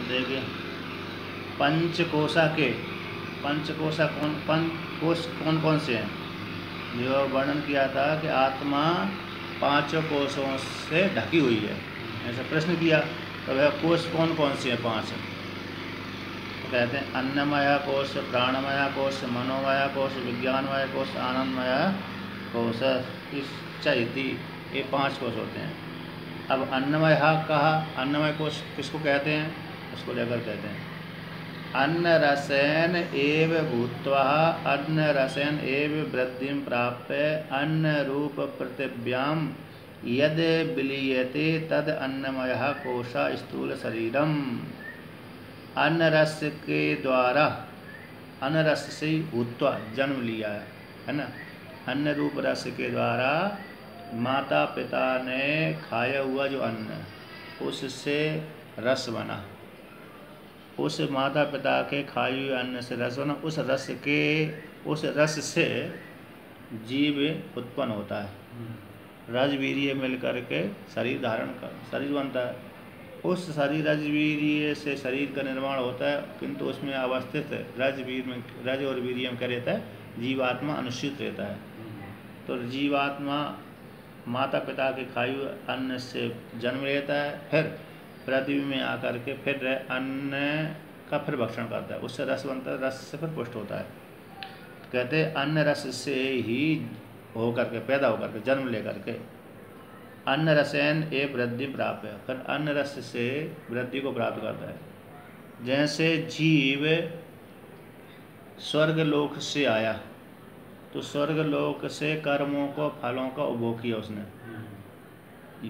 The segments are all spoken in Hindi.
देखिए पंचकोशा कोश कौन कौन से हैं? जो वर्णन किया था कि आत्मा 5 कोशों से ढकी हुई है, ऐसा प्रश्न किया। तो वह कोश कौन कौन से हैं? 5। तो कहते हैं अन्नमय कोश, प्राणमय कोश, मनोमय कोश, विज्ञानमय कोश, आनंदमय कोश, इति, ये 5 कोश होते हैं। अब अन्नमय कहा, अन्नमय कोश किसको कहते हैं? उसको लेकर कहते हैं अन्न रसेन एव भूत्वा अन्न रसेन एव वृद्धिं प्राप्य अन्न रूप पृथिव्यां यद विलीयते तद अन्नमयः कोश स्थूल शरीरम। अन्न रस के द्वारा, अन्न रस से भूत्वा जन्म लिया है ना, अन्न रूप रस के द्वारा माता पिता ने खाया हुआ जो अन्न, उससे रस बना, उस माता पिता के खाए हुए अन्न से रस बना, उस रस से जीव उत्पन्न होता है। रजवीर्य मिलकर के शरीर धारण कर शरीर बनता है। उस शरीर रजवीर्य से शरीर का निर्माण होता है, किंतु उसमें अवस्थित रज और वीर्य में क्या रहता है? जीवात्मा अनुष्ठित रहता है। तो जीवात्मा माता पिता के खाए हुए अन्न से जन्म लेता है, फिर पृथ्वी में आकर के फिर अन्न का फिर भक्षण करता है, उससे रस बनता है, रस से फिर पुष्ट होता है। कहते हैं अन्न रस से ही होकर के पैदा होकर के जन्म लेकर के अन्न रसेन ए वृद्धि प्राप्त है, फिर अन्न रस से वृद्धि को प्राप्त करता है। जैसे जीव स्वर्ग लोक से आया तो स्वर्ग लोक से कर्मों को फलों का उपभोग किया उसने।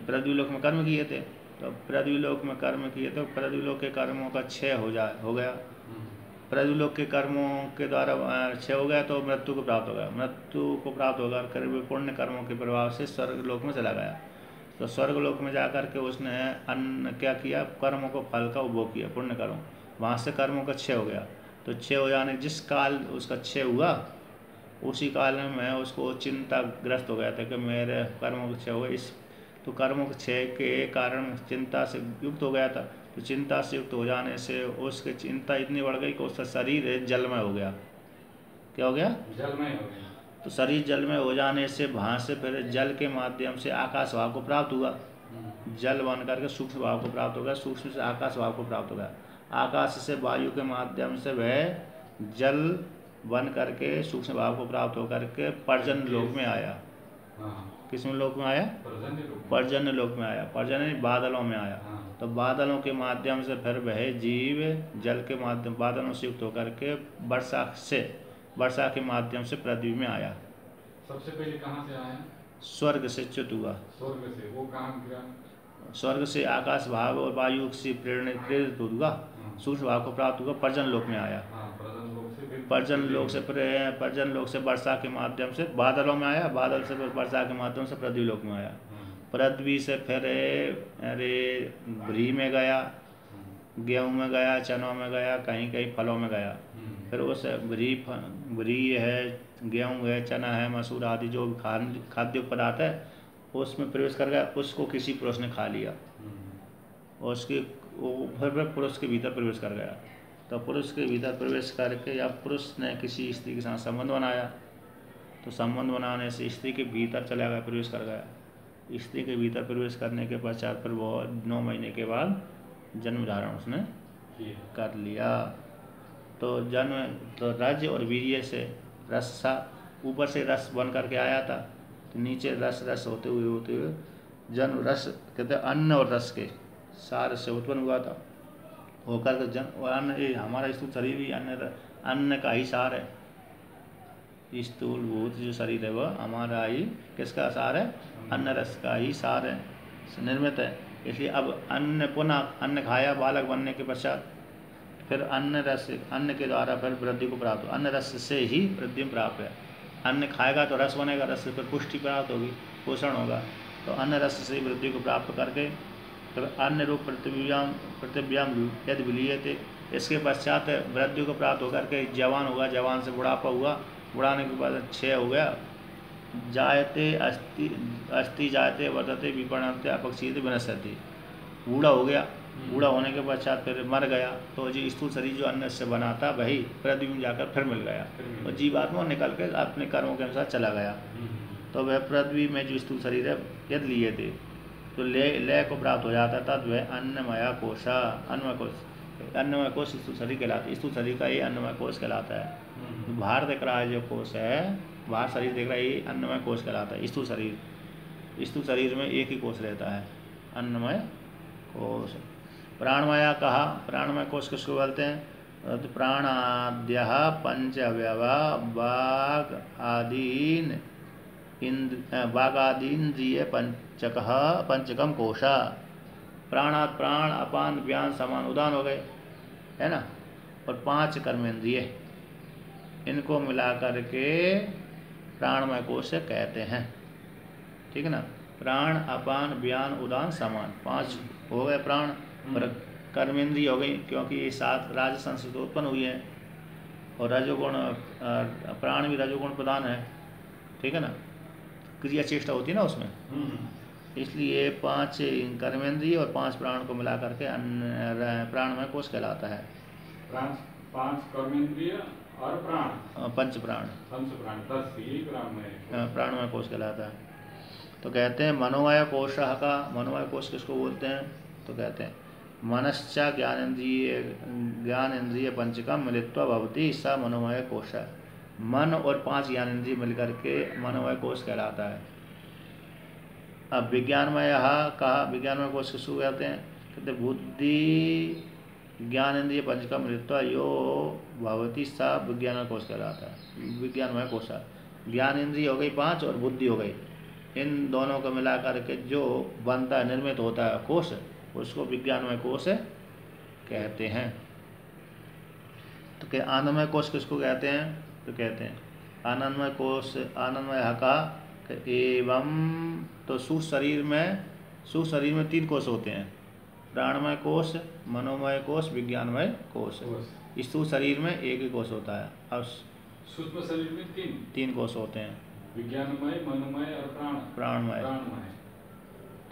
पृथ्वी लोक में कर्म किए थे, तो पृथ्वी लोक में कर्म किए तो पृथ्वी लोक के कर्मों का क्षय हो गया। पृथ्वी लोक के कर्मों के द्वारा क्षय हो गया तो मृत्यु को प्राप्त हो गया। मृत्यु को प्राप्त होकर कर पुण्य कर्मों के प्रभाव से स्वर्ग लोक में चला गया। तो स्वर्ग लोक में जाकर के उसने अन्न क्या किया? कर्मों को फल का उपभोग किया, पुण्य कर्म। वहाँ से कर्मों का क्षय हो गया। तो क्षय हो जाने जिस काल उसका क्षय हुआ, उसी काल में उसको चिंताग्रस्त हो गया था कि मेरे कर्मों का क्षय हो गया। तो कर्मों के क्षय के कारण चिंता से युक्त हो गया था। तो चिंता से युक्त हो जाने से उसकी चिंता इतनी बढ़ गई कि उसका शरीर जलमय हो गया। क्या हो गया? जलमय हो गया। तो शरीर जलमय हो जाने से वहाँ से फिर जल के माध्यम से आकाश भाव को प्राप्त हुआ। जल बन करके सूक्ष्म भाव को प्राप्त हो गया, सूक्ष्म से आकाश भाव को प्राप्त हो गया। आकाश से वायु के माध्यम से वह जल बन करके सूक्ष्म भाव को प्राप्त होकर के पर्जन्य लोक में आया। किस में लोक में आया? पर्जन्य लोक में आया। पर्जन्य बादलों में आया। तो बादलों के माध्यम से फिर वह जीव जल के माध्यम बादलों से युक्त होकर के वर्षा के माध्यम से पृथ्वी में आया। सबसे पहले कहाँ से आया? स्वर्ग से च्युत हुआ। स्वर्ग से वो कहाँ गया? स्वर्ग से आकाश भाव और वायु से प्रेरित हुआ, सूक्ष्म भाव को प्राप्त हुआ, पर्जन्य लोक में आया। पर्जन्य लोक से वर्षा के माध्यम से बादलों में आया, बादल से वर्षा के माध्यम से पृथ्वी लोक में आया। पृथ्वी से फिर व्री में गया, गेहूँ में गया, चनों में गया, कहीं कहीं फलों में गया। फिर उस व्री है, गेहूँ है, चना है, मसूर आदि जो खाद्य पदार्थ है उसमें प्रवेश कर गया। उसको किसी पुरुष ने खा लिया और फिर पुरुष के भीतर प्रवेश कर गया। तो पुरुष के भीतर प्रवेश करके या पुरुष ने किसी स्त्री के साथ संबंध बनाया, तो संबंध बनाने से स्त्री के भीतर चला गया, प्रवेश कर गया। स्त्री के भीतर प्रवेश करने के पश्चात फिर वो 9 महीने के बाद जन्म धारण उसने कर लिया। तो रज और वीर्य से रस सा, ऊपर से रस बन करके आया था, तो नीचे रस होते हुए जन्म रस कहते अन्न और रस के सार से उत्पन्न हुआ था। होकर के जन्म और अन्न, ये हमारा स्थूल शरीर भी अन्न का ही सार है। स्थूल भूत जो शरीर है वह हमारा ही किसका सार है? अन्न रस का ही सार है, निर्मित है। इसलिए अब पुनः अन्न खाया बालक बनने के पश्चात, फिर अन्न के द्वारा फिर वृद्धि को प्राप्त हो। अन्न रस से ही वृद्धि प्राप्त है। अन्न खाएगा तो रस बनेगा, रस से फिर पुष्टि प्राप्त होगी, पोषण होगा। तो अन्न रस से वृद्धि को प्राप्त करके फिर अन्न रूप पृथिव्याम यद विलीयते, इसके पश्चात वृद्धि को प्राप्त होकर के जवान होगा, जवान से बुढ़ापा हुआ, बुढ़ाने के बाद क्षय हो गया। जायते अस्थि जायते वर्धते विपणते अपक्षीयते विनश्यति, बूढ़ा हो गया, बूढ़ा होने के पश्चात फिर मर गया, तो जी स्थूल शरीर जो अन्न से बना था वही पृथ्वी में जाकर फिर मिल गया, तो जीवात्मा निकल के अपने कर्मों के अनुसार चला गया। तो वह पृथ्वी में जो स्थूल शरीर है यदि लिए थे तो लय को प्राप्त हो जाता, तद वह अन्नमय कोशा, अन्नमय कोश स्थूल शरीर कहलाता है। स्थूल शरीर का ये अन्नमय कोश कहलाता है। बाहर दिख रहा है जो कोश है, बाहर शरीर दिख रहा है, ये अन्नमय कोश कहलाता है। स्थूल शरीर में एक ही कोश रहता है, अन्नमय कोश। प्राणमया कहा, प्राणमय कोश किसको बोलते हैं? तो प्राणाद्य पंच अवयवा बागादीन्द्रिय पंचकम कोशा। प्राणात प्राण, अपान व्यान समान उदान हो गए, है ना, और 5 कर्मेंद्रिय, इनको मिला करके प्राणमय कोश कहते हैं। ठीक है ना। प्राण, अपान, व्यान, उदान, समान 5 हो गए प्राण, और कर्मेंद्रिय हो गई क्योंकि ये 7 राजसन से तो उत्पन्न हुई है, और रजोगुण, प्राण भी रजोगुण प्रधान है। ठीक है ना, क्रिया चेष्टा होती है ना उसमें, इसलिए 5 कर्मेंद्रिय और 5 प्राण को मिला करके प्राणमय कोश कहलाता है। 5 कर्मेंद्रिय और प्राण, पंच प्राण 10 ही प्राणमय कोश कहलाता है। तो कहते हैं मनोमय कोश का, मनोमय कोश किसको बोलते हैं? तो कहते हैं मनश्चा ज्ञानेन्द्रिय पंचकम मिलित्वा भवति स मनोमय कोश। मन और 5 ज्ञानेन्द्रिय मिलकर के मनोमय कोश कहलाता है। अब विज्ञानमय कहा, विज्ञानमय कोश किसको कहते हैं? कहते बुद्धि ज्ञानेन्द्रिय पंचकम मिलित्वा यो भवति स विज्ञानमय कोश कहलाता है। विज्ञानमय कोश, ज्ञानेन्द्रिय हो गई 5 और बुद्धि हो गई, इन दोनों को मिला करके जो बनता है, निर्मित होता है कोश, उसको विज्ञानमय कोश कहते हैं। तो क्या आनंदमय कोश किसको कहते हैं? तो कहते हैं आनंदमय कोश, आनंदमय का एवं, तो सूक्ष्म शरीर में 3 कोश होते हैं, प्राणमय कोश, मनोमय कोश, विज्ञानमय कोश। स्थूल शरीर में एक ही कोश होता है, और सूक्ष्म शरीर में 3 कोश होते हैं, विज्ञानमय, मनोमय और प्राणमय।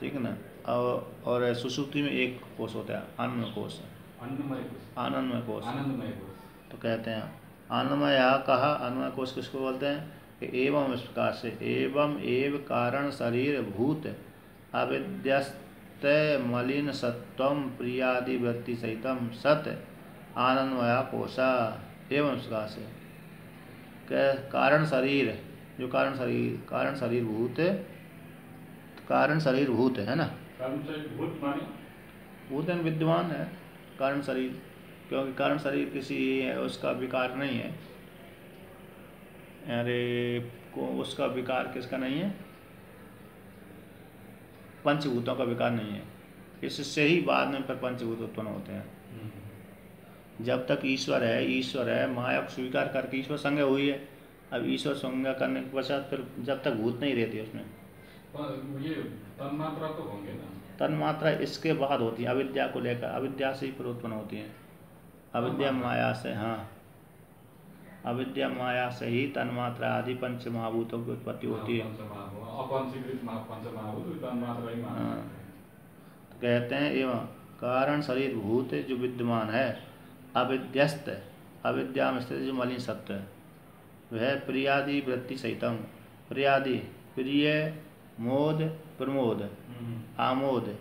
ठीक है ना। और सुषुप्ति में 1 कोश होता है, आनंदमय कोश। आनंदमय कोश तो कहते हैं आनंदमय कहा, आनंदमय कोश किसको बोलते हैं? कि एवं इस प्रकार से, एवं एव कारण शरीर भूत अविद्यस्त मलिन सत्वम प्रियादि वृत्ति सहितम सत आनंदमय कोशा। एवं इस प्रकार से कारण शरीर, जो कारण शरीर भूत है ना, भूत विद्यमान है कारण शरीर, क्योंकि कारण शरीर किसी उसका विकार नहीं है। अरे उसका विकार किसका नहीं है? पंचभूतों का विकार नहीं है। इससे ही बाद में फिर पंचभूत उत्पन्न होते हैं। जब तक ईश्वर है, माया को स्वीकार करके ईश्वर संज्ञा हुई है। अब ईश्वर संज्ञा करने के पश्चात फिर जब तक भूत नहीं रहती उसमें, ये तन्मात्रा तो होंगे ना। तन्मात्रा इसके बाद होती है, अविद्या को लेकर, अविद्या से ही फिर उत्पन्न होती है। अविद्या माया से, हाँ, अविद्या माया से ही तन्मात्रा आदि पंच महाभूतों की उत्पत्ति होती है। तो कहते हैं एवं कारण शरीर भूत जो विद्यमान है, अविद्यस्त, अविद्या में स्थित जो मलिन सत्व है, वह प्रियादि वृत्ति सहितम, प्रियादि प्रिय, मोद, प्रमोद, आमोद,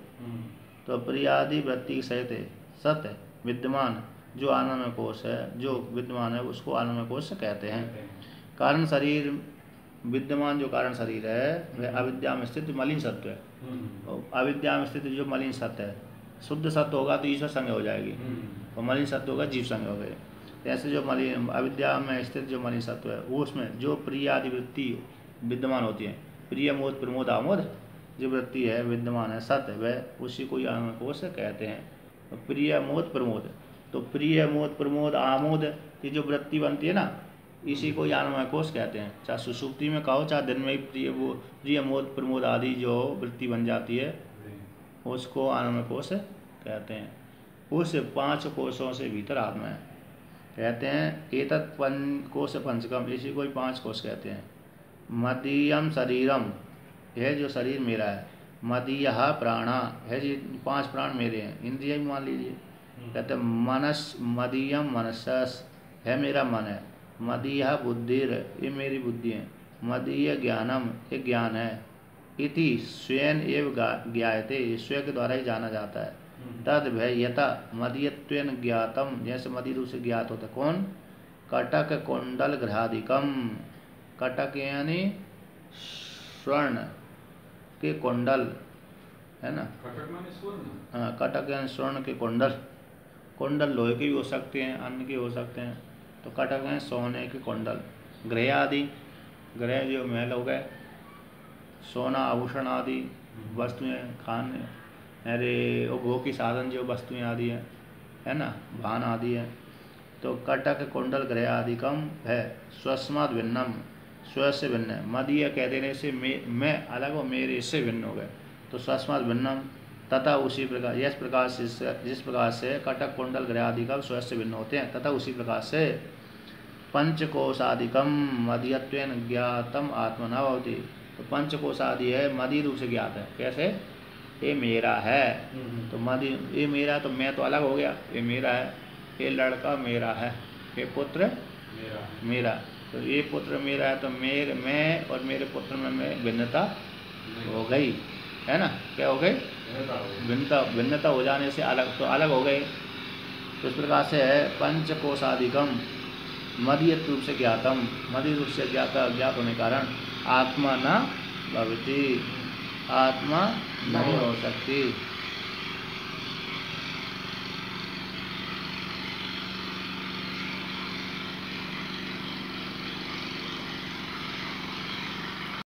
तो प्रियादि वृत्ति सहित सत विद्यमान जो आनंदमय कोश है, जो विद्यमान है उसको आनंदमय कोश कहते हैं। कारण शरीर विद्यमान जो कारण शरीर है वह अविद्या में स्थित मलिन सत्व है। अविद्या में स्थित जो मलिन सत्व है, शुद्ध सत्व होगा तो ईश्वर संज्ञा हो जाएगी, और मलिन सत्व होगा जीव संज्ञा हो गई। ऐसे जो मलिन अविद्या में स्थित जो मलिन सत्व है वो उसमें जो प्रियादि वृत्ति विद्यमान होती है, प्रिय, मोद, प्रमोद, आमोद, जो वृत्ति है विद्यमान है सत्य, वह उसी को आनंदमय कोश कहते हैं। तो प्रिय, मोद, प्रमोद, तो प्रिय, मोद, प्रमोद, आमोद, ये जो वृत्ति बनती है ना, इसी को आनंदमय कोश कहते हैं। चाहे सुषुप्ति में कहो, चाहे दिन में ही प्रिय, मोद, प्रमोद आदि जो वृत्ति बन जाती है उसको आनंदमय कोश कहते हैं। उस 5 कोशों से भीतर आत्मा है। कहते हैं एतत् कोश पंचकम, इसी को ही 5 कोश कहते हैं। मदीयम शरीरम, यह जो शरीर मेरा है, मदीय प्राणा है जी, 5 प्राण मेरे हैं, इंद्रिय भी मान लीजिए। कहते मनस मदीयम मनसस है मेरा मन है, मदीय बुद्धिर ये मेरी बुद्धि है, मदीय ज्ञानम ये ज्ञान है, इति स्वयं एव ज्ञायते स्वयं के द्वारा ही जाना जाता है। तद भय यथा मदीयत्वेन ज्ञातम जैसे मदी रूप से ज्ञात होता है। कौन? कटक कुंडल ग्रहादिकम, कटक यानी स्वर्ण के कुंडल है ना, कटक माने स्वर्ण। हाँ कटक यानी स्वर्ण के कुंडल, कुंडल लोहे के भी हो सकते हैं, अन्य के हो सकते हैं, तो कटक हैं सोने के कुंडल। ग्रह आदि, ग्रह जो महल हो गए, सोना आभूषण आदि वस्तुएं, खाने अरे उपभोग की साधन जो वस्तुएं आदि हैं है ना, भान आदि है। तो कटक कुंडल ग्रह आदि कम है। स्वस्माद भिन्नम स्व से भिन्न है, मदीय कह देने से मैं अलग हो, मेरे से भिन्न हो गए, तो स्वस्माद भिन्नम तथा उसी प्रकार जिस प्रकार से कटक कुंडल ग्रह आदि का स्व से भिन्न होते हैं, तथा उसी प्रकार से पंचकोशादिकम मदीयत्वेन ज्ञातम आत्मना भवति। तो पंचकोश आदि है मदी रूप से ज्ञात है। कैसे? ये मेरा है, तो मदी ये मेरा, तो मैं तो अलग हो गया, ये मेरा है, ये लड़का मेरा है, ये पुत्र मेरा, तो ये पुत्र मेरा है, तो मैं और मेरे पुत्र में भिन्नता हो गई है ना। क्या हो गई? भिन्नता हो जाने से अलग, तो अलग हो गए। तो इस प्रकार से है पंचकोशादिकम मदीय रूप से ज्ञातम, मदीय रूप से ज्ञात होने के कारण आत्मा न भवति, आत्मा नहीं हो सकती।